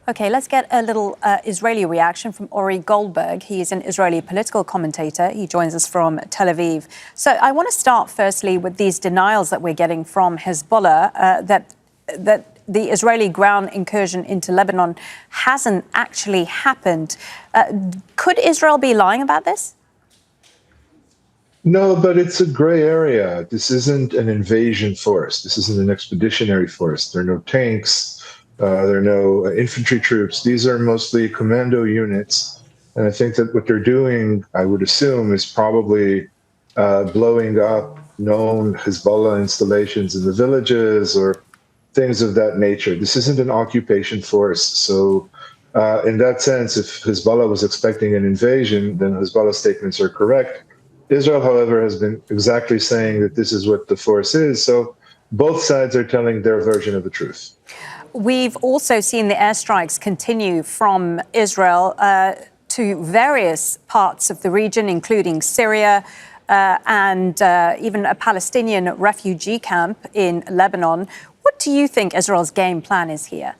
Okay, let's get a little Israeli reaction from Ori Goldberg. He is an Israeli political commentator. He joins us from Tel Aviv. So I want to start firstly with these denials that we're getting from Hezbollah that the Israeli ground incursion into Lebanon hasn't actually happened. Could Israel be lying about this? No, but it's a gray area. This isn't an invasion force. This isn't an expeditionary force. There are no tanks. There are no infantry troops. These are mostly commando units. And I think that what they're doing, I would assume, is probably blowing up known Hezbollah installations in the villages or things of that nature. This isn't an occupation force. So in that sense, if Hezbollah was expecting an invasion, then Hezbollah's statements are correct. Israel, however, has been exactly saying that this is what the force is. So both sides are telling their version of the truth. We've also seen the airstrikes continue from Israel to various parts of the region, including Syria and even a Palestinian refugee camp in Lebanon. What do you think Israel's game plan is here?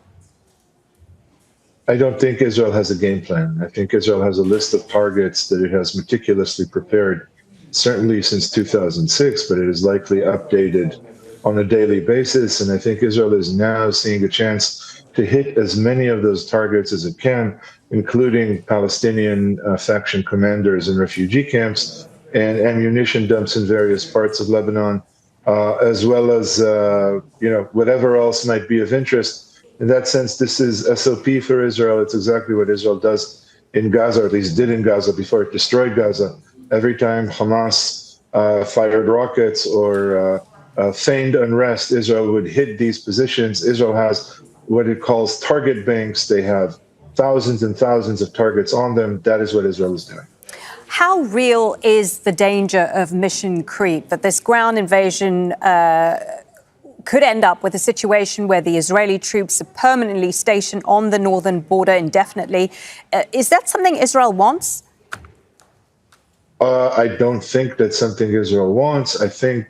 I don't think Israel has a game plan. I think Israel has a list of targets that it has meticulously prepared, certainly since 2006, but it is likely updated on a daily basis. And I think Israel is now seeing a chance to hit as many of those targets as it can, including Palestinian faction commanders in refugee camps and ammunition dumps in various parts of Lebanon, as well as whatever else might be of interest. In that sense, this is SOP for Israel. It's exactly what Israel does in Gaza, or at least did in Gaza before it destroyed Gaza. Every time Hamas fired rockets or feigned unrest, Israel would hit these positions. Israel has what it calls target banks. They have thousands and thousands of targets on them. That is what Israel is doing. How real is the danger of mission creep, that this ground invasion could end up with a situation where the Israeli troops are permanently stationed on the northern border indefinitely? Is that something Israel wants? I don't think that's something Israel wants. I think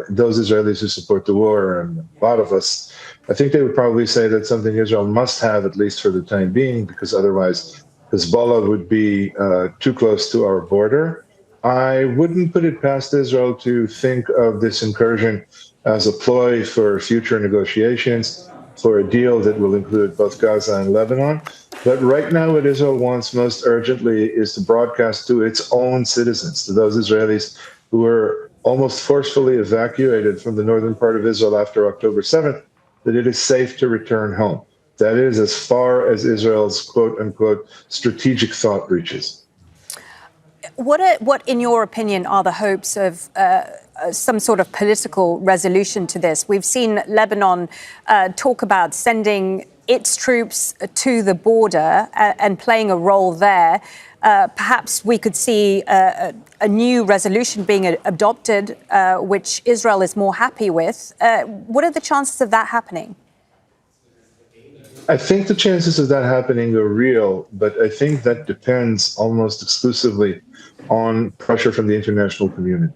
those Israelis who support the war, and a lot of us, I think they would probably say that's something Israel must have, at least for the time being, because otherwise Hezbollah would be too close to our border. I wouldn't put it past Israel to think of this incursion as a ploy for future negotiations, for a deal that will include both Gaza and Lebanon. But right now, what Israel wants most urgently is to broadcast to its own citizens, to those Israelis who were almost forcefully evacuated from the northern part of Israel after October 7th, that it is safe to return home. That is as far as Israel's quote-unquote strategic thought reaches. What, in your opinion, are the hopes of some sort of political resolution to this? We've seen Lebanon talk about sending its troops to the border and playing a role there. Perhaps we could see a new resolution being adopted, which Israel is more happy with. What are the chances of that happening? I think the chances of that happening are real, but I think that depends almost exclusively on pressure from the international community.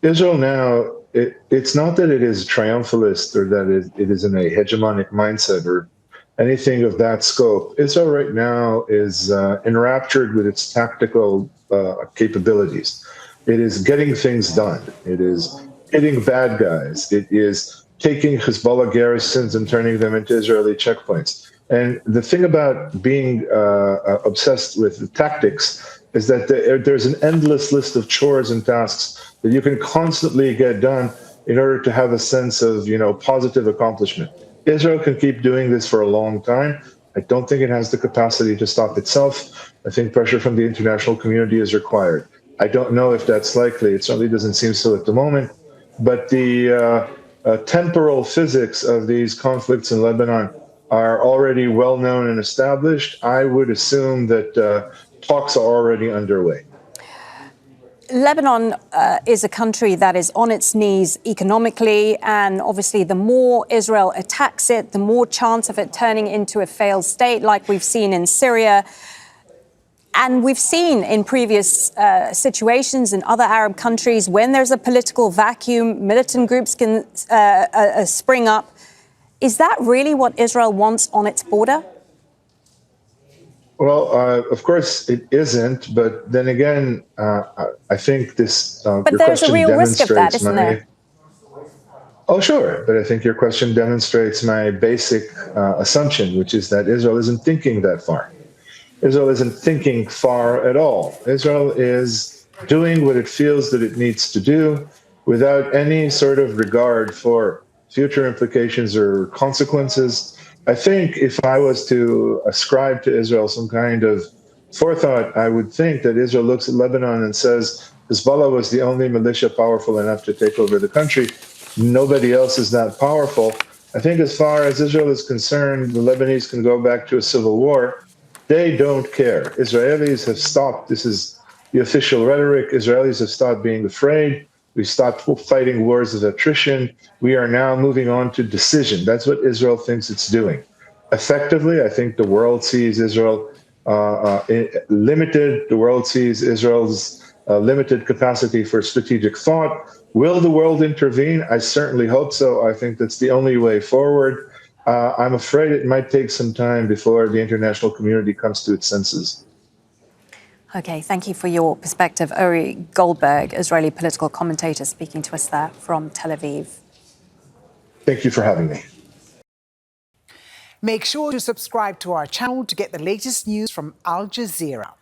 Israel now, it's not that it is triumphalist or that it is in a hegemonic mindset or anything of that scope. Israel right now is enraptured with its tactical capabilities. It is getting things done. It is hitting bad guys. It is taking Hezbollah garrisons and turning them into Israeli checkpoints. And the thing about being obsessed with tactics is that there's an endless list of chores and tasks that you can constantly get done in order to have a sense of, positive accomplishment. Israel can keep doing this for a long time. I don't think it has the capacity to stop itself. I think pressure from the international community is required. I don't know if that's likely. It certainly doesn't seem so at the moment. But the temporal physics of these conflicts in Lebanon are already well known and established. I would assume that talks are already underway. Lebanon is a country that is on its knees economically, and obviously the more Israel attacks it, the more chance of it turning into a failed state like we've seen in Syria. And we've seen in previous situations in other Arab countries, when there's a political vacuum, militant groups can spring up. Is that really what Israel wants on its border? Well, of course it isn't, but then again, I think this But your there's a question real risk of that, demonstrates isn't there? my. Oh, sure, but I think your question demonstrates my basic assumption, which is that Israel isn't thinking that far. Israel isn't thinking far at all. Israel is doing what it feels that it needs to do without any sort of regard for future implications or consequences. I think if I was to ascribe to Israel some kind of forethought, I would think that Israel looks at Lebanon and says Hezbollah was the only militia powerful enough to take over the country. Nobody else is that powerful. I think as far as Israel is concerned, the Lebanese can go back to a civil war. They don't care. Israelis have stopped. This is the official rhetoric. Israelis have stopped being afraid. We stopped fighting wars of attrition. We are now moving on to decision. That's what Israel thinks it's doing. Effectively, I think the world sees Israel limited. The world sees Israel's limited capacity for strategic thought. Will the world intervene? I certainly hope so. I think that's the only way forward. I'm afraid it might take some time before the international community comes to its senses. Okay, thank you for your perspective. Ori Goldberg, Israeli political commentator, speaking to us there from Tel Aviv. Thank you for having me. Make sure to subscribe to our channel to get the latest news from Al Jazeera.